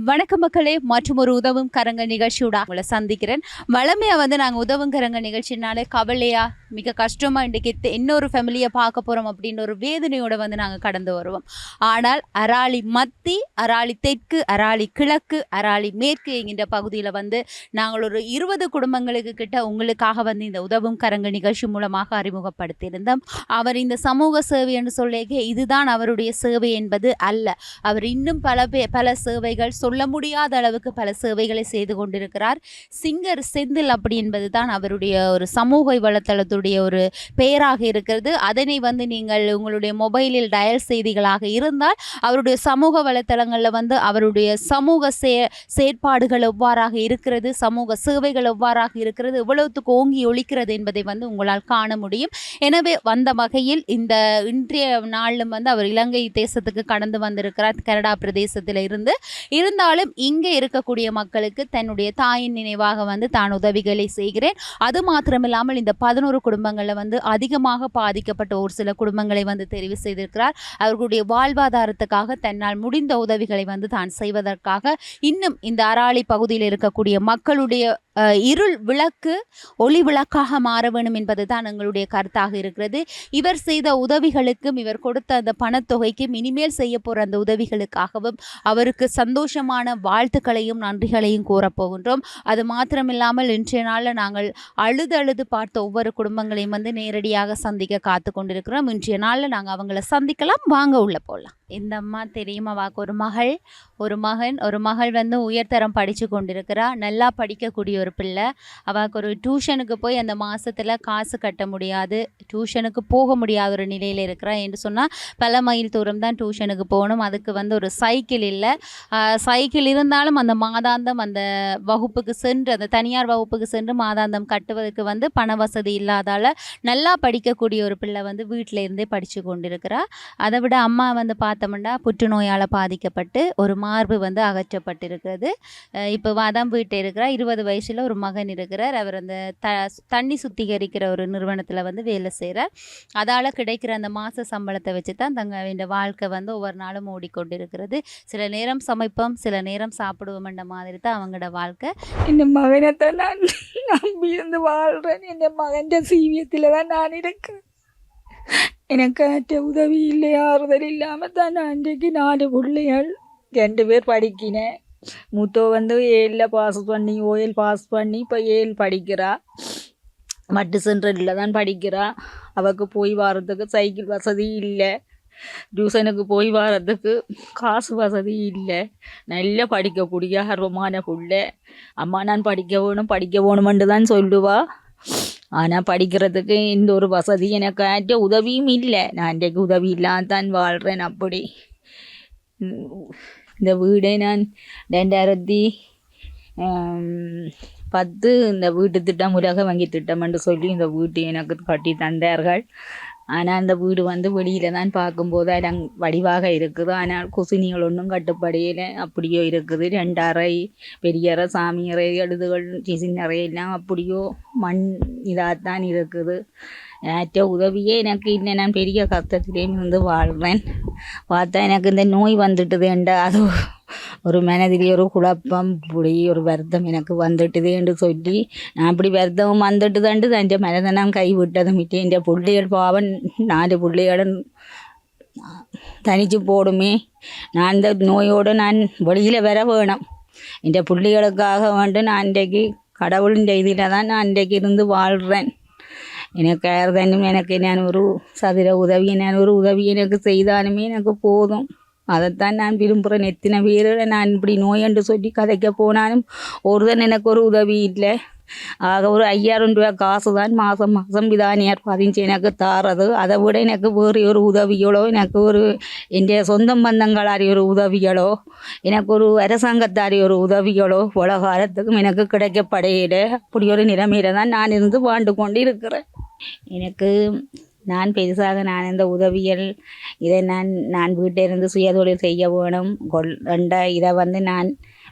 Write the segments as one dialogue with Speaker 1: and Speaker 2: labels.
Speaker 1: வணக்க மக்களே, மற்றும் ஒரு உதவும் கரங்க நிகழ்ச்சியோட உங்களை சந்திக்கிறேன். வளமையா நாங்கள் உதவும் கரங்க நிகழ்ச்சினாலே கவலையா மிக கஷ்டமா இன்றைக்கு இன்னொரு ஃபேமிலியை பார்க்க போகிறோம் அப்படின்னு ஒரு வேதனையோட நாங்கள் கடந்து வருவோம். ஆனால் அராலி மத்தி, அராலி தெற்கு, அராலி கிழக்கு, அராலி மேற்கு என்கின்ற பகுதியில் நாங்கள் ஒரு 20 குடும்பங்களுக்கு கிட்ட உங்களுக்காக இந்த உதவும் கரங்க நிகழ்ச்சி மூலமாக அறிமுகப்படுத்தியிருந்தோம். அவர் இந்த சமூக சேவை என்று சொல்லிய இதுதான் அவருடைய சேவை என்பது அல்ல. அவர் இன்னும் பல சேவைகள் சொல்ல முடியாத அளவுக்கு பல சேவைகளை செய்து கொண்டிருக்கிறார். சிங்கர் செந்தில் அப்படி என்பது தான் அவருடைய ஒரு சமூக வலைத்தளத்துடைய ஒரு பெயராக இருக்கிறது. அதனை நீங்கள் உங்களுடைய மொபைலில் டயல் செய்திகளாக இருந்தால் அவருடைய சமூக வலைத்தளங்களில் அவருடைய சமூக செயற்பாடுகள் எவ்வாறாக இருக்கிறது, சமூக சேவைகள் எவ்வாறாக இருக்கிறது, எவ்வளவுக்கு ஓங்கி ஒழிக்கிறது என்பதை உங்களால் காண முடியும். எனவே வந்த வகையில் இந்த இன்றைய நாளிலும் அவர் இலங்கை தேசத்துக்கு கடந்து வந்திருக்கிறார், கனடா பிரதேசத்தில் இருந்தாலும் இங்கே இருக்கக்கூடிய மக்களுக்கு தன்னுடைய தாயின் நினைவாக தான் உதவிகளை செய்கிறேன். அது மாத்திரமில்லாமல் இந்த 11 குடும்பங்களில் அதிகமாக பாதிக்கப்பட்ட ஒரு சில குடும்பங்களை தெரிவு செய்திருக்கிறார். அவர்களுடைய வாழ்வாதாரத்துக்காக தன்னால் முடிந்த உதவிகளை தான் செய்வதற்காக இன்னும் இந்த அராலி பகுதியில் இருக்கக்கூடிய மக்களுடைய இருள் விளக்கு ஒளி விளக்காக மாற வேண்டும் என்பது தான் எங்களுடைய கருத்தாக இருக்கிறது. இவர் செய்த உதவிகளுக்கும் இவர் கொடுத்த அந்த பணத்தொகைக்கும் இனிமேல் செய்ய போகிற அந்த உதவிகளுக்காகவும் அவருக்கு சந்தோஷமான வாழ்த்துக்களையும் நன்றிகளையும் கூறப்போகின்றோம். அது மாத்திரமில்லாமல் இன்றைய நாளில் நாங்கள் அழுது பார்த்த ஒவ்வொரு குடும்பங்களையும் நேரடியாக சந்திக்க காத்து கொண்டிருக்கிறோம். இன்றைய நாளில் நாங்கள் அவங்கள சந்திக்கலாம். வாங்க உள்ள போகலாம். இந்த அம்மா தெரியும், அவாக்கு ஒரு மகள் உயர்தரம் படித்து கொண்டிருக்கிறா. நல்லா படிக்கக்கூடிய ஒரு பிள்ளை. அவளுக்கு ஒரு டியூஷனுக்கு போய் அந்த மாதத்தில் காசு கட்ட முடியாது, டியூஷனுக்கு போக முடியாத ஒரு நிலையில் இருக்கிறா என்று சொன்னால் பல மைல் தூரம் தான் டியூஷனுக்கு போகணும். அதுக்கு ஒரு சைக்கிள் இல்லை. சைக்கிள் இருந்தாலும் அந்த மாதாந்தம் அந்த வகுப்புக்கு சென்று, அந்த தனியார் வகுப்புக்கு சென்று மாதாந்தம் கட்டுவதற்கு பண வசதி இல்லாதால் நல்லா படிக்கக்கூடிய ஒரு பிள்ளை வீட்டில் இருந்தே படித்து கொண்டிருக்கிறா. அதை விட அம்மா பார்த்தோம்னா புற்றுநோயால் பாதிக்கப்பட்டு ஒரு மார்பு அகற்றப்பட்டிருக்கிறது. இப்போ தான் வீட்டை இருக்கிறா. 20 வயசில் ஒரு மகன் இருக்கிறார். அவர் அந்த தண்ணி சுத்திகரிக்கிற ஒரு நிறுவனத்தில் வேலை செய்கிறார். அதால் கிடைக்கிற அந்த மாத சம்பளத்தை வச்சு தான் தங்க வாழ்க்கை ஒவ்வொரு நாளும் ஓடிக்கொண்டிருக்கிறது. சில நேரம் சமைப்போம், சில நேரம் சாப்பிடுவோம் என்ற மாதிரி தான் அவங்களோட வாழ்க்கை.
Speaker 2: இந்த மகனத்தை நான் நம்பி இருந்து வாழ்கிறேன். இந்த மகன் சீவியத்தில் தான் நான் இருக்கேன். எனக்கு உதவி இல்லை, ஆறுதல் இல்லாமல் தான் நான் இன்றைக்கு 4 பிள்ளைகள் 2 பேர் படிக்கினேன். மூத்தோ 7ல் பாஸ் பண்ணி ஓஎல் பாஸ் பண்ணி இப்போ 7 படிக்கிறா. மட்டு சென்ட்ரலில் தான் படிக்கிறா. அவൾക്ക് போய் வர்றதுக்கு சைக்கிள் வசதி இல்லை, டியூஷனுக்கு போய் வர்றதுக்கு காசு வசதி இல்லை. நல்லா படிக்கக்கூடிய ஆர்வமான பிள்ளை. அம்மா நான் படிக்க வேணுமென்று தான் சொல்லுவா. ஆனால் படிக்கிறதுக்கு இந்த ஒரு வசதி எனக்கு உதவியும் இல்லை. நான் இன்றைக்கு உதவி இல்லாமல் தான் வாழ்கிறேன். அப்படி இந்த வீடை நான் 2010 இந்த வீட்டு திட்டம், உலக வங்கி திட்டம் என்று சொல்லி இந்த வீட்டை எனக்கு கட்டி தந்தார்கள். ஆனால் அந்த வீடு வெளியில் தான் பார்க்கும்போது அடம் வடிவாக இருக்குது. ஆனால் குசினிகள் ஒன்றும் கட்டுப்படையில் அப்படியோ இருக்குது. 2 அறை, பெரிய அறை, சாமி அறை, எழுதுகள், சிசின் அறை எல்லாம் அப்படியோ மண் இதாகத்தான் இருக்குது. ஏற்ற உதவியே எனக்கு இல்லை. நான் பெரிய கஷ்டத்திலேயும் வாழ்கிறேன். பார்த்தா எனக்கு இந்த நோய் வந்துட்டுதுண்டா, அது ஒரு மனதிலே ஒரு குழப்பம், இப்படி ஒரு வருத்தம் எனக்கு வந்துட்டுது என்று சொல்லி நான் அப்படி வருத்தம் வந்துட்டுதாண்டு என் மனதை நான் கைவிட்டதும் விட்டு என் பிள்ளைகள் பாவம் 4 பிள்ளைகளும் தனிச்சு போடுமே. நான் இந்த நோயோடு நான் வெளியில் வர வேணும். என் பிள்ளைகளுக்காக நான் இன்றைக்கு கடவுளின் இதில் தான் நான் இன்றைக்கு இருந்து வாழ்கிறேன். எனக்கு யார்தானும் எனக்கு நான் ஒரு சதுர உதவி, நான் ஒரு உதவி எனக்கு செய்தாலுமே எனக்கு போதும். அதைத்தான் நான் விரும்புகிறேன். எத்தனை பேர் நான் இப்படி நோயென்று சொல்லி கதைக்க போனாலும் ஒருதன் எனக்கு ஒரு உதவி இல்லை. ஆக ஒரு 5000 ரூபா காசு தான் மாதம் விதானியார் 15 எனக்கு தாரது. அதை விட எனக்கு வேறு ஒரு உதவிகளோ, எனக்கு ஒரு என் சொந்த பந்தங்களாரி ஒரு உதவிகளோ, எனக்கு ஒரு அரசாங்கத்தாரி ஒரு உதவிகளோ உலகாலத்துக்கும் எனக்கு கிடைக்கப்படையில. அப்படி ஒரு நிலைமையில தான் நான் இருந்து வாழ்ந்து கொண்டு இருக்கிறேன். எனக்கு நான் பெருசாக இந்த உதவிகள் இதை நான் வீட்டிலிருந்து சுயதொழில் செய்ய வேணும் இதை நான்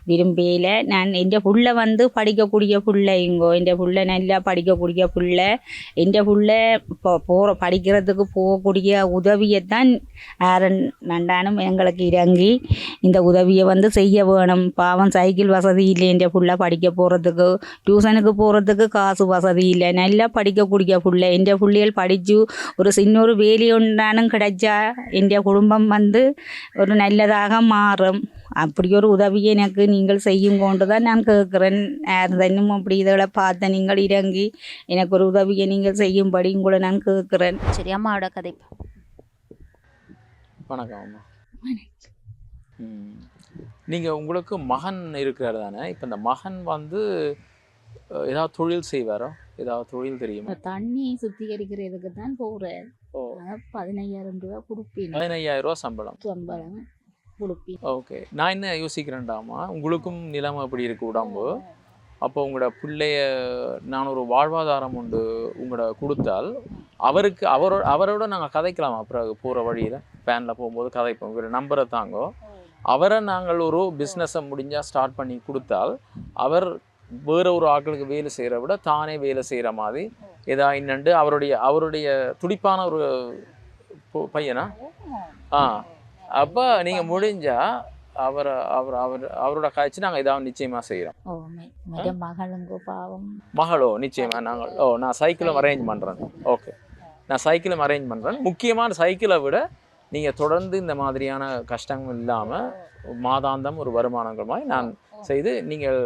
Speaker 2: விரும்பியில் நான் என் புள்ள வந்து படிக்கக்கூடிய பிள்ளைங்கோ, என் புள்ள நல்லா படிக்கக்கூடிய பிள்ளை, என் புள்ள இப்போ படிக்கிறதுக்கு போகக்கூடிய உதவியைத்தான் யாரும் நண்டானும் எங்களுக்கு இறங்கி இந்த உதவியை வந்து செய்ய வேணும். பாவம் சைக்கிள் வசதி இல்லை, என் புள்ள படிக்க போகிறதுக்கு, டியூஷனுக்கு போகிறதுக்கு காசு வசதி இல்லை, நல்லா படிக்கக்கூடிய பிள்ளை. என் பிள்ளைகள் படித்து ஒரு சின்ன ஒரு வேலி ஒன்றானும் கிடைச்சா என் குடும்பம் வந்து ஒரு நல்லதாக மாறும். அப்படி ஒரு உதவியை எனக்கு நீங்கள் செய்யும் கொண்டு தான் நான் கேட்குறேன். யாருதன்னும் அப்படி இதில் பார்த்த நீங்கள் இறங்கி எனக்கு ஒரு உதவியை நீங்கள் செய்யும்படி கூட நான் கேட்குறேன்.
Speaker 1: சரி, அம்மாவோட கதை.
Speaker 3: வணக்கம் அம்மா. நீங்கள் உங்களுக்கு மகன் இருக்கிறார் தானே? இப்போ இந்த மகன் வந்து ஏதாவது தொழில் செய்வாரோ? ஏதாவது தொழில் தெரியுமா?
Speaker 2: தண்ணி சுத்திகரிக்கிறதுக்கு தான் போகிறேன். 15,000 ரூபா கொடுப்பேன்.
Speaker 3: 15,000 ரூபா சம்பளம்
Speaker 2: கொடுப்பேன்.
Speaker 3: ஓகே. நான் என்ன யோசிக்கிறேன்டாமா, உங்களுக்கும் நிலைமை அப்படி இருக்கு உடம்பு. அப்போ உங்களோட பிள்ளைய நான் ஒரு வாழ்வாதாரம் உண்டு உங்களோட கொடுத்தால் அவருக்கு அவரோட நாங்கள் கதைக்கலாம். அப்புறம் போகிற வழியில் வேனில் போகும்போது கதைப்போம். இவரை நம்பரை தாங்கோ, அவரை நாங்கள் ஒரு பிஸ்னஸை முடிஞ்சால் ஸ்டார்ட் பண்ணி கொடுத்தால் அவர் வேற ஒரு ஆட்களுக்கு வேலை செய்கிற விட தானே வேலை செய்கிற மாதிரி ஏதா என்னண்டு அவருடைய துடிப்பான ஒரு பையனா. அப்போ நீங்கள் முடிஞ்சால் அவரோட காய்ச்சி நாங்கள் ஏதாவது நிச்சயமாக செய்கிறோம். மகளோ நிச்சயமாக நாங்கள் நான் சைக்கிளும் அரேஞ்ச் பண்ணுறேன். ஓகே, நான் சைக்கிளும் அரேஞ்ச் பண்ணுறேன். முக்கியமான சைக்கிளை விட நீங்கள் தொடர்ந்து இந்த மாதிரியான கஷ்டங்கள் இல்லாமல் மாதாந்தம் ஒரு வருமானங்கள் மாதிரி நான் செய்து நீங்கள்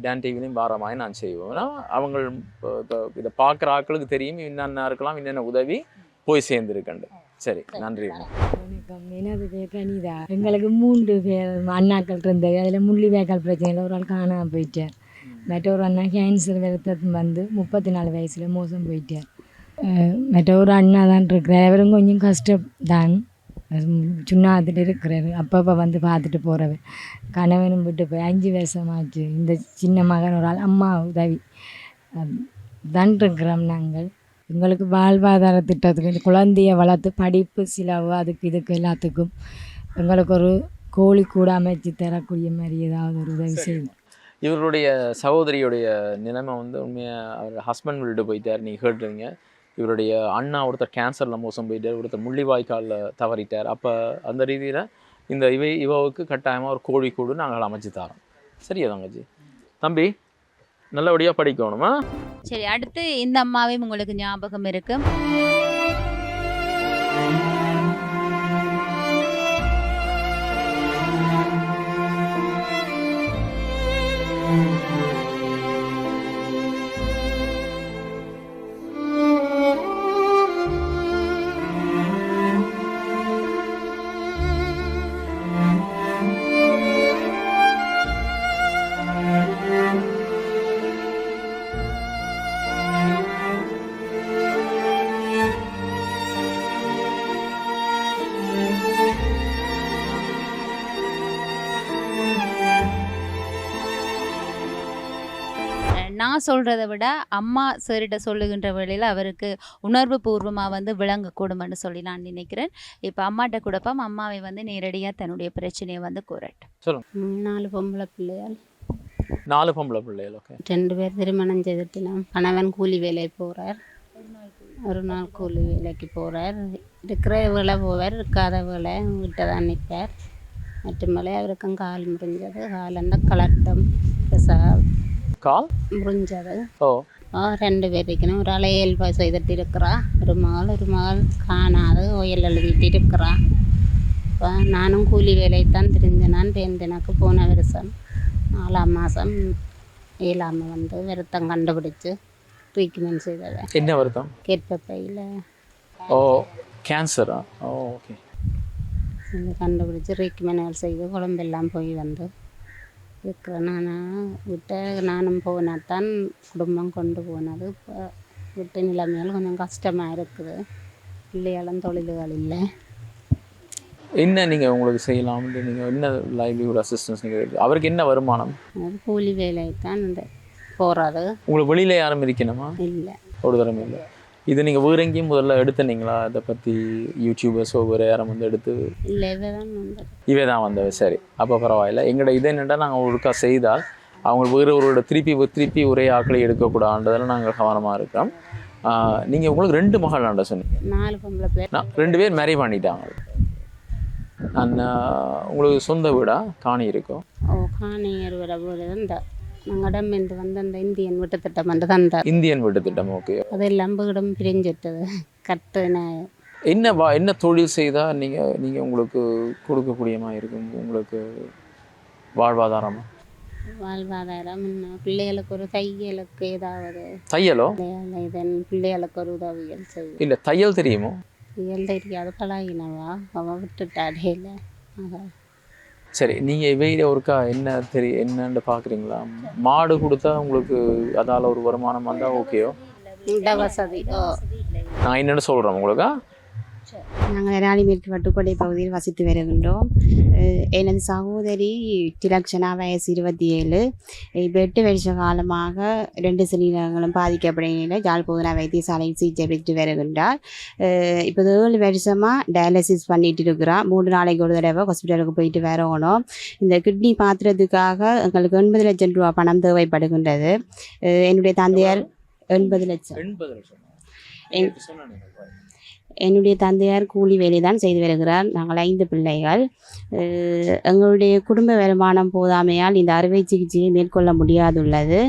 Speaker 3: டான் டிவிலையும் வார மாதிரி நான் செய்வோம். அவங்க இப்போ இதை பார்க்குற ஆட்களுக்கு தெரியும் என்னென்ன இருக்கலாம், என்னென்ன உதவி போய் சேர்ந்துருக்கண்டு. சரி, நன்றி.
Speaker 4: வணக்கம். எனது பேர் கனிதா. எங்களுக்கு 3 பேர் அண்ணாக்கள் இருந்தது. அதில் முள்ளி வேக்கால் பிரச்சனையில் ஒரு ஆள் காணாமல் போயிட்டார். மற்றொரு அண்ணா கேன்சர் வெறுத்தது வந்து 34 வயசில் மோசம் போயிட்டார். மற்றொரு அண்ணா தான் இருக்கிறார். அவரும் கொஞ்சம் கஷ்டம்தான், சுண்ணாத்துட்டு இருக்கிறாரு. அப்பப்போ வந்து பார்த்துட்டு போகிறவர். கணவனும் விட்டு போய் 5 வருஷமாச்சு. இந்த சின்ன மகன் ஒரு ஆள் அம்மா உதவி தான் இருக்கிறோம் நாங்கள். எங்களுக்கு வாழ்வாதார திட்டத்துக்கு இந்த குழந்தைய வளர்த்து படிப்பு செலவு அதுக்கு இதுக்கு எல்லாத்துக்கும் எங்களுக்கு ஒரு கோழி கூட அமைச்சு தரக்கூடிய மாதிரி ஏதாவது ஒரு உதவி செய்யும்.
Speaker 3: இவருடைய சகோதரியுடைய நிலைமை வந்து உண்மையாக அவர் ஹஸ்பண்ட் வீட்டு போயிட்டார், நீங்கள் கேட்டுருங்க. இவருடைய அண்ணா ஒருத்தர் கேன்சரில் மோசம் போயிட்டார், ஒருத்தர் முள்ளிவாய்க்காலில் தவறிட்டார். அப்போ அந்த ரீதியில் இந்த இவவுக்கு கட்டாயமாக ஒரு கோழி கூடு நாங்கள் அமைச்சு தரோம். சரியா தங்கச்சி? தம்பி நல்லபடியாக படிக்கணுமா?
Speaker 1: சரி, அடுத்து இந்த அம்மாவையும் உங்களுக்கு ஞாபகம் இருக்கு. நான் சொல்கிறத விட அம்மா சரிட்ட சொல்லுகின்ற வேளையில் அவருக்கு உணர்வு பூர்வமாக வந்து விளங்கக்கூடும்னு சொல்லி நான் நினைக்கிறேன். இப்போ அம்மாட்ட கொடுப்போம், அம்மாவை வந்து நேரடியாக தன்னுடைய பிரச்சனையை வந்து கூறட்டும்.
Speaker 3: சொல்லுங்க.
Speaker 5: 4 பொம்பளை பிள்ளைகள்.
Speaker 3: 4 பொம்பளை பிள்ளைகள். ஓகே.
Speaker 5: 2 பேர் திருமணம் செய்துட்டோம். கணவன் கூலி வேலைக்கு போகிறார், ஒரு நாள் கூலி வேலைக்கு போகிறார். இருக்கிற வேலை போவார், இருக்காத வேலை விட்டு தான் நிற்பார். மற்றுமலை அவருக்கும் கால் முறிஞ்சது. கால் அந்த கலட்டம்
Speaker 3: கால்
Speaker 5: முறிஞ்சது.
Speaker 3: 2
Speaker 5: பேர் இருக்கணும். ஒரு ஆள் 7 வயசு செய்துட்டு இருக்கிறா. ஒரு மகள் காணாது ஓயல் எழுதிட்டு இருக்கிறா. இப்போ நானும் கூலி வேலைத்தான் தெரிஞ்சேன். நான் எனக்கு போன வருஷம் 4ஆம் மாதம் 7ஆம் வந்து வருத்தம் கண்டுபிடிச்சு ட்ரீட்மெண்ட் செய்தவன்.
Speaker 3: என்ன வருத்தம்?
Speaker 5: கேட்பையில்
Speaker 3: கேன்சரா? ஓகே.
Speaker 5: கண்டுபிடிச்சி ட்ரீட்மெண்ட் செய்து குழம்பெல்லாம் போய் வந்து இருக்கிறேன். நானும் போனால் தான் குடும்பம் கொண்டு போனது. இப்போ விட்டு நிலைமையால் கொஞ்சம் கஷ்டமாக இருக்குது. பிள்ளைகளும் தொழில்கள் இல்லை.
Speaker 3: என்ன நீங்கள் உங்களுக்கு செய்யலாம்னு நீங்கள் என்ன லைவ்லிஹுட் அசிஸ்டன்ஸ் நீங்கள் அவருக்கு என்ன வருமானம்?
Speaker 5: கூலி வேலை தான் இந்த போகிறது.
Speaker 3: உங்களுக்கு வெளியில் யாரும் இருக்கணுமா?
Speaker 5: இல்லை,
Speaker 3: ஒரு தரம் இல்லை. இது நீங்கள் வேறு எங்கேயும் முதல்ல எடுத்துனீங்களா இதை பற்றி யூடியூபர்ஸோ வேறு யாரும் வந்து எடுத்து?
Speaker 5: இல்லை இவ தான் வந்தது.
Speaker 3: இவே தான் வந்தது. சரி, அப்போ பரவாயில்ல. எங்களோட இது என்னென்னா நாங்கள் ஒருக்கா செய்தால் அவங்க வேறு ஒருவரோட திருப்பி ஒரே ஆக்களை எடுக்கக்கூடாதுன்றதில் நாங்கள் கவனமாக இருக்கோம். நீங்கள் உங்களுக்கு 2 மகளாண்ட சொன்னீங்க.
Speaker 5: 4 பொம்பளை பிள்ளை.
Speaker 3: 2 பேர் மேரி பண்ணிட்டாங்க. உங்களுக்கு சொந்த வீடா காணி இருக்கும்?
Speaker 5: காணி அறுவடை வீடு தான் நாங்கள் இடம்பெயர்ந்து வந்து அந்த இந்தியன் வீட்டு திட்டம் வந்து தந்தார்.
Speaker 3: இந்தியன் வீட்டு திட்டம். ஓகே.
Speaker 5: அதெல்லாம் வீடும் பிரிஞ்சிட்டது கட்டுன.
Speaker 3: என்ன தொழில் செய்தால் நீங்கள் உங்களுக்கு கொடுக்கக்கூடியமா இருக்கும் உங்களுக்கு வாழ்வாதாரம்?
Speaker 5: வாழ்வாதாரம் இன்னும் பிள்ளைகளுக்கு ஒரு தையலுக்கு ஏதாவது
Speaker 3: தையலோ?
Speaker 5: இதன் பிள்ளைகளுக்கு ஒரு உதவிகள் செய்யும்.
Speaker 3: இல்லை தையல் தெரியுமோ?
Speaker 5: தையல் தெரியாது, பழகினவா அவன் விட்டுட்டாடே இல்லை.
Speaker 3: சரி, நீங்கள் இவையில ஒருக்கா என்னன்னு பார்க்குறீங்களா? மாடு கொடுத்தா உங்களுக்கு அதால் ஒரு வருமானம் வந்தால் ஓகேயோ?
Speaker 5: இந்த வசதி
Speaker 3: நான் என்னென்னு சொல்கிறேன் உங்களுக்கு.
Speaker 6: நாங்கள் ராணிமேற்கு வட்டுக்கோட்டை பகுதியில் வசித்து வருகின்றோம். எனது சகோதரி திலக்ஷனா வயசு 27. இப்போ 8 வருஷ காலமாக 2 சிறுநீரகங்களும் பாதிக்கப்படுகின்ற யாழ்ப்பாண வைத்தியசாலையில் சிகிச்சை பெற்று வருகின்றார். இப்போ 7 வருஷமாக டயாலிசிஸ் பண்ணிட்டு இருக்கிறார். 3 நாளைக்கு ஒரு தடவை ஹாஸ்பிட்டலுக்கு போயிட்டு வரணும். இந்த கிட்னி பாத்திரத்துக்காக எங்களுக்கு 80 லட்சம் ரூபா பணம் தேவைப்படுகின்றது. என்னுடைய தந்தையார் 80 லட்சம். என்னுடைய தந்தையார் கூலி வேலை தான் செய்து வருகிறார். நாங்கள் 5 பிள்ளைகள். எங்களுடைய குடும்ப வருமானம் போதாமையால் இந்த அறுவை சிகிச்சையை மேற்கொள்ள முடியாதுள்ளது.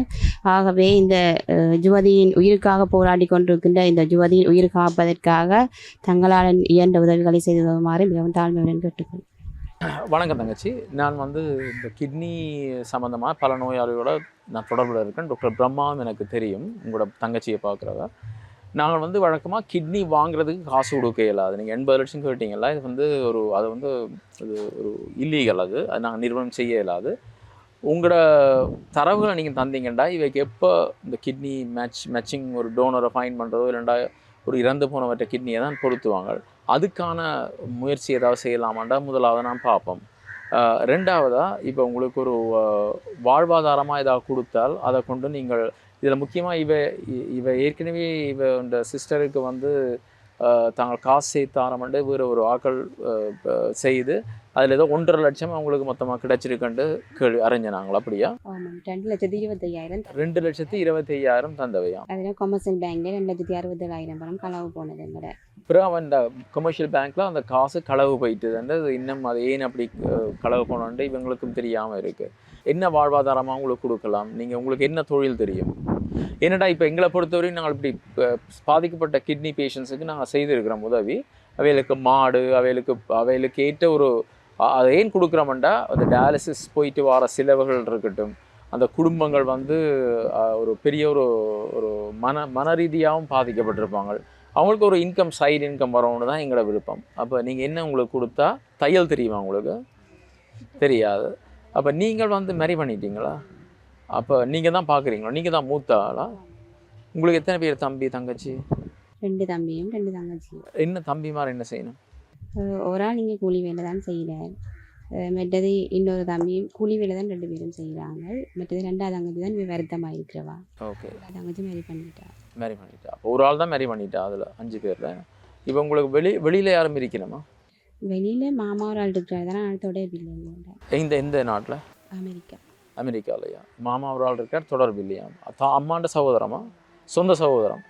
Speaker 6: ஆகவே இந்த யுவதியின் உயிருக்காக போராடி கொண்டிருக்கின்ற இந்த யுவதியின் உயிர் காப்பதற்காக தங்களால் இயன்ற உதவிகளை செய்து வருமாறு மிகவும் தாழ்மையுடன் கேட்டுக்கொள்.
Speaker 3: வணக்கம் தங்கச்சி. நான் வந்து இந்த கிட்னி சம்மந்தமாக பல நோயாளிகளோட நான் தொடர்பில் இருக்கேன். டாக்டர் பிரம்மாவும் எனக்கு தெரியும், உங்களோட தங்கச்சியை பார்க்குறவ. நாங்கள் வந்து வழக்கமாக கிட்னி வாங்குறதுக்கு காசு கொடுக்க இயலாது. நீங்கள் 80 லட்சம் கேட்டிங்களா, இது வந்து அது ஒரு இல்லீகல். அது நாங்கள் நிறுவனம் செய்ய இயலாது. உங்களோட தரவுகளை நீங்கள் தந்தீங்கண்டா இவைக்கு எப்போ இந்த கிட்னி மேட்சிங் ஒரு டோனரை ஃபைன் பண்ணுறதோ இல்லைண்டா ஒரு இறந்து போனவற்ற கிட்னியை தான் பொருத்துவாங்க. அதுக்கான முயற்சி ஏதாவது செய்யலாமாண்டா முதலாவது நான் பார்ப்போம். 2வதாக இப்போ உங்களுக்கு ஒரு வாழ்வாதாரமாக ஏதாவது கொடுத்தால் அதை கொண்டு நீங்கள் இதில் முக்கியமாக இவ ஏற்கனவே இந்த சிஸ்டருக்கு வந்து தாங்கள் காசு சேர்த்தாரமண்டு வேறு ஒரு ஆக்கள் செய்து அதில் ஏதோ 1.5 லட்சம் அவங்களுக்கு மொத்தமாக கிடைச்சிருக்கண்டு அறிஞ்சினாங்களா? அப்படியா?
Speaker 6: 2,25,000.
Speaker 3: 2,25,000 தந்தவையா?
Speaker 6: அதில் கொமர்ஷியல் பேங்க்ல 2,67,000 பணம் களவு போனது. எங்கட
Speaker 3: அப்புறம் அந்த கொமர்ஷியல் பேங்க்கில் அந்த காசு களவு போயிட்டுது. இன்னும் அது ஏன் அப்படி களவு போனோன்ட்டு இவங்களுக்கும் தெரியாமல் இருக்குது. என்ன வாழ்வாதாரமாக உங்களுக்கு கொடுக்கலாம்? உங்களுக்கு என்ன தொழில் தெரியும்? என்னடா இப்போ எங்களை பொறுத்தவரையும் நாங்கள் இப்படி பாதிக்கப்பட்ட கிட்னி பேஷண்ட்ஸுக்கு நாங்கள் செய்திருக்கிறோம் உதவி. அவைகளுக்கு மாடு அவைகளுக்கு ஏற்ற ஒரு அதை ஏன் கொடுக்குறோம்டா அந்த டயாலிசிஸ் போயிட்டு வர செலவுகள் இருக்கட்டும், அந்த குடும்பங்கள் வந்து ஒரு பெரிய ஒரு மன ரீதியாகவும் பாதிக்கப்பட்டிருப்பாங்க. அவங்களுக்கு ஒரு சைடு இன்கம் வரணும்னு தான் எங்களோட விருப்பம். அப்போ நீங்கள் என்ன உங்களுக்கு கொடுத்தா தையல் தெரியுமா? உங்களுக்கு தெரியாது. அப்போ நீங்கள் வந்து மேரி பண்ணிட்டீங்களா? அப்போ நீங்கள் தான் பார்க்குறீங்களா? நீங்கள் தான் மூத்தாளா? உங்களுக்கு எத்தனை பேர் தம்பி தங்கச்சி?
Speaker 6: 2 தம்பியும் 2 தங்கச்சியும்.
Speaker 3: என்ன தம்பிமார் என்ன செய்யணும்?
Speaker 6: ஒரு ஆள் நீங்கள் கூலி வேலை தான் செய்கிறார். மற்றது இன்னொரு தம்பியும் கூலி வேலை தான் 2 பேரும் செய்கிறாங்க. மற்றது 2ஆவது தங்கச்சி தான் வருத்தமாக இருக்கிறவா.
Speaker 3: ஓகே.
Speaker 6: தங்கச்சி மேரி பண்ணிட்டா.
Speaker 3: அப்போ ஒரு ஆள் தான் மேரி பண்ணிட்டா. அதில் 5 பேரில் இப்போ உங்களுக்கு வெளியில் யாரும் இருக்கணுமா?
Speaker 6: வெளியில் மாமா ஒரு ஆள் இருக்கிறார். தான் தொடர்பு இல்லைங்க.
Speaker 3: எந்த நாட்டில்? அமெரிக்காலையா? மாமா ஒரு ஆள் இருக்கார், தொடர்பு இல்லையா? அம்மாண்ட சகோதரமா? சொந்த சகோதரம்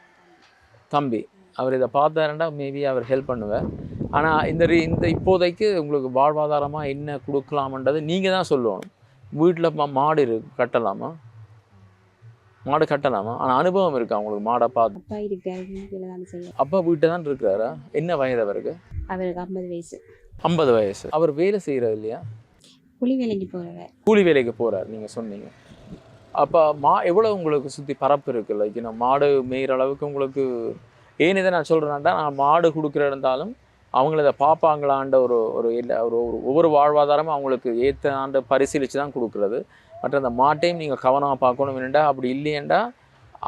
Speaker 3: தம்பி. அவர் இதை பார்த்தாருண்டா மேபி அவர் ஹெல்ப் பண்ணுவார். ஆனால் இந்த இப்போதைக்கு உங்களுக்கு வாழ்வாதாரமாக என்ன கொடுக்கலாமன்றது நீங்கள் தான் சொல்லணும். வீட்டில் மாடு கட்டலாமா? மாடு கட்டலாமா? ஆனால் அனுபவம் இருக்கா உங்களுக்கு மாடை பார்த்து?
Speaker 6: அப்பா இருக்காரு.
Speaker 3: அப்பா வீட்டை தான் இருக்கிறாரா? என்ன வயது அவருக்கு?
Speaker 6: அவருக்கு 50 வயசு.
Speaker 3: 50 வயசு. அவர் வேலை செய்கிறது இல்லையா?
Speaker 6: கூலி வேலைக்கு போகிறவர்.
Speaker 3: கூலி வேலைக்கு போகிறார் நீங்கள் சொன்னீங்க. அப்போ எவ்வளோ உங்களுக்கு சுற்றி பரப்பு இருக்குல்ல? நான் மாடு மேய்கிற அளவுக்கு உங்களுக்கு ஏன் இதை நான் சொல்கிறேன்னாண்டா, நான் மாடு கொடுக்குற இருந்தாலும் அவங்கள இதை பார்ப்பாங்களான்ற ஒரு ஒவ்வொரு வாழ்வாதாரமும் அவங்களுக்கு ஏற்ற ஆண்டு பரிசீலித்து தான் கொடுக்குறது. மற்ற அந்த மாட்டையும் நீங்கள் கவனமாக பார்க்கணும். என்னண்டா அப்படி இல்லையண்டா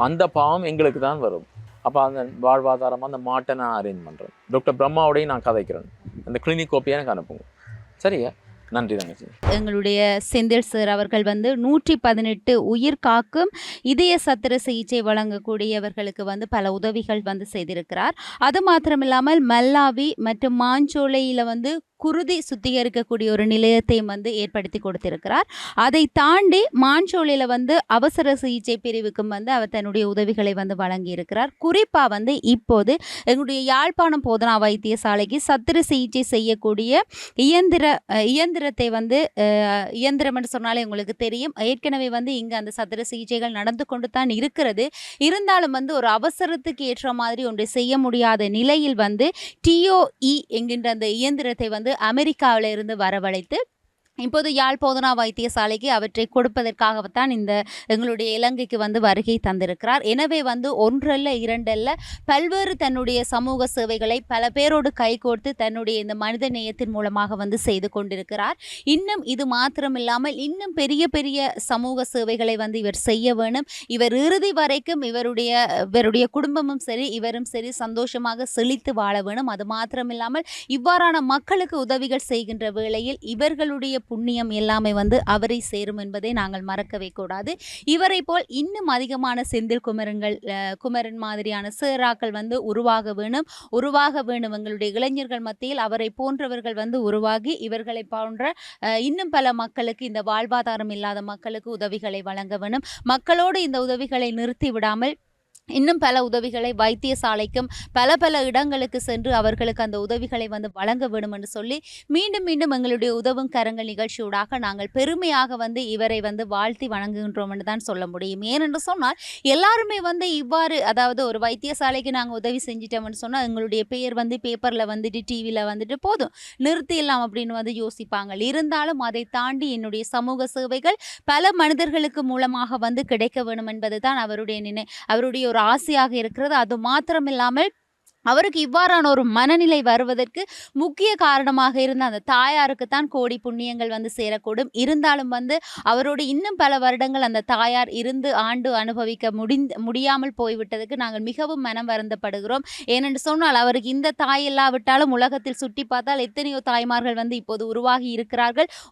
Speaker 3: அந்த பாவம் எங்களுக்கு தான் வரும். அப்போ அந்த வாழ்வாதாரமாக அந்த மாட்டை நான் அரேஞ்ச் பண்ணுறேன். டாக்டர் பிரம்மாவோடையும் நான் கதைக்கிறேன். அந்த கிளினிக் கோப்பியை எனக்கு அனுப்புங்க. சரியா? நன்றி தங்கச்சி.
Speaker 1: எங்களுடைய செந்தில் சார் அவர்கள் வந்து 118 உயிர் காக்கும் இதய சத்திர சிகிச்சை வழங்கக்கூடியவர்களுக்கு வந்து பல உதவிகள் வந்து செய்திருக்கிறார். அது மாத்திரமில்லாமல் மல்லாவி மற்றும் மாஞ்சோலையில் வந்து குருதி சுத்திகரிக்கக்கூடிய ஒரு நிலையத்தையும் வந்து ஏற்படுத்தி கொடுத்திருக்கிறார். அதை தாண்டி மாஞ்சோலையில் வந்து அவசர சிகிச்சை பிரிவுக்கும் வந்து அவர் தன்னுடைய உதவிகளை வந்து வழங்கியிருக்கிறார். குறிப்பாக வந்து இப்போது எங்களுடைய யாழ்ப்பாணம் போதனா வைத்தியசாலைக்கு சத்திர சிகிச்சை செய்யக்கூடிய இயந்திரத்தை வந்து இயந்திரம் என்று சொன்னாலே உங்களுக்கு தெரியும். ஏற்கனவே வந்து இங்கே அந்த சத்திர சிகிச்சைகள் நடந்து கொண்டு தான் இருக்கிறது. இருந்தாலும் வந்து ஒரு அவசரத்துக்கு ஏற்ற மாதிரி ஒன்றை செய்ய முடியாத நிலையில் வந்து TOE என்கின்ற அந்த இயந்திரத்தை வந்து அமெரிக்காவில் இருந்து வரவழைத்து இப்போது யாழ் போதனா வைத்தியசாலைக்கு அவற்றை கொடுப்பதற்காகத்தான் இந்த எங்களுடைய இலங்கைக்கு வந்து வருகை தந்திருக்கிறார். எனவே வந்து ஒன்றல்ல இரண்டல்ல பல்வேறு தன்னுடைய சமூக சேவைகளை பல பேரோடு கைகோர்த்து தன்னுடைய இந்த மனித நேயத்தின் மூலமாக வந்து செய்து கொண்டிருக்கிறார். இன்னும் இது மாத்திரமில்லாமல் இன்னும் பெரிய பெரிய சமூக சேவைகளை வந்து இவர் செய்ய வேணும். இவர் இறுதி வரைக்கும் இவருடைய குடும்பமும் சரி இவரும் சரி சந்தோஷமாக செழித்து வாழ வேணும். அது மாத்திரமில்லாமல் இவ்வாறான மக்களுக்கு உதவிகள் செய்கின்ற வேளையில் இவர்களுடைய புண்ணியம் எல்லாமே வந்து அவரை சேரும் என்பதை நாங்கள் மறக்கவே கூடாது. இவரை போல் இன்னும் அதிகமான செந்தில் குமரன் மாதிரியான சேராக்கள் வந்து உருவாக வேணும். எங்களுடைய இளைஞர்கள் மத்தியில் அவரை போன்றவர்கள் வந்து உருவாகி இவர்களை போன்ற இன்னும் பல மக்களுக்கு, இந்த வாழ்வாதாரம் இல்லாத மக்களுக்கு உதவிகளை வழங்க வேணும். மக்களோடு இந்த உதவிகளை நிறுத்தி விடாமல் இன்னும் பல உதவிகளை வைத்தியசாலைக்கும் பல இடங்களுக்கு சென்று அவர்களுக்கு அந்த உதவிகளை வந்து வழங்க வேண்டும் என்று சொல்லி மீண்டும் எங்களுடைய உதவும் கரங்கள் நிகழ்ச்சியூடாக நாங்கள் பெருமையாக வந்து இவரை வந்து வாழ்த்தி வணங்குகின்றோம் என்று தான் சொல்ல முடியும். ஏனென்று சொன்னால் எல்லாருமே வந்து இவ்வாறு, அதாவது ஒரு வைத்தியசாலைக்கு நாங்கள் உதவி செஞ்சிட்டோம்னு சொன்னால் எங்களுடைய பெயர் வந்து பேப்பரில் வந்துட்டு டிவியில் வந்துட்டு போதும் நிறுத்திடலாம் அப்படின்னு வந்து யோசிப்பாங்க. இருந்தாலும் அதை தாண்டி என்னுடைய சமூக சேவைகள் பல மனிதர்களுக்கு மூலமாக வந்து கிடைக்க வேண்டும் என்பது தான் அவருடைய ஒரு ஆசையாக இருக்கிறது. அது மாத்திரமில்லாமல் அவருக்கு இவ்வாறான ஒரு மனநிலை வருவதற்கு முக்கிய காரணமாக இருந்த அந்த தாயாருக்கு தான் கோடி புண்ணியங்கள் வந்து சேரக்கூடும். இருந்தாலும் வந்து அவரோடு இன்னும் பல வருடங்கள் அந்த தாயார் இருந்து ஆண்டு அனுபவிக்க முடியாமல் போய்விட்டதுக்கு நாங்கள் மிகவும் மனம் வருந்தப்படுகிறோம். ஏனென்று சொன்னால் அவருக்கு இந்த தாய் இல்லாவிட்டாலும் உலகத்தில் சுட்டி பார்த்தால் எத்தனையோ தாய்மார்கள் வந்து இப்போது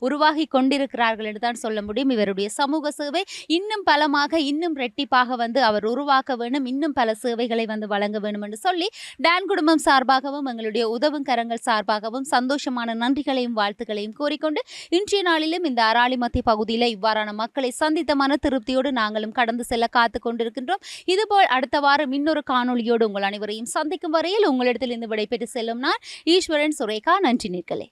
Speaker 1: உருவாகி கொண்டிருக்கிறார்கள் என்று தான் சொல்ல முடியும். இவருடைய சமூக சேவை இன்னும் பலமாக இன்னும் ரெட்டிப்பாக வந்து அவர் உருவாக்க வேண்டும். இன்னும் பல சேவைகளை வந்து வழங்க வேண்டும் என்று சொல்லி டான் குடும்பம் சார்பாகவும் எங்களுடைய உதவும் கரங்கள் சார்பாகவும் சந்தோஷமான நன்றிகளையும் வாழ்த்துக்களையும் கூறிக்கொண்டு இன்றைய நாளிலும் இந்த அராலிமத்தி பகுதியில் இவ்வாறான மக்களை சந்தித்த மன திருப்தியோடு நாங்களும் கடந்து செல்ல காத்து கொண்டிருக்கின்றோம். இதுபோல் அடுத்த வாரம் இன்னொரு காணொலியோடு உங்கள் அனைவரையும் சந்திக்கும் வரையில் உங்களிடத்தில் இருந்து விடைபெற்று செல்லும் நான் ஈஸ்வரன் சுரேகா. நன்றி நேர்களே.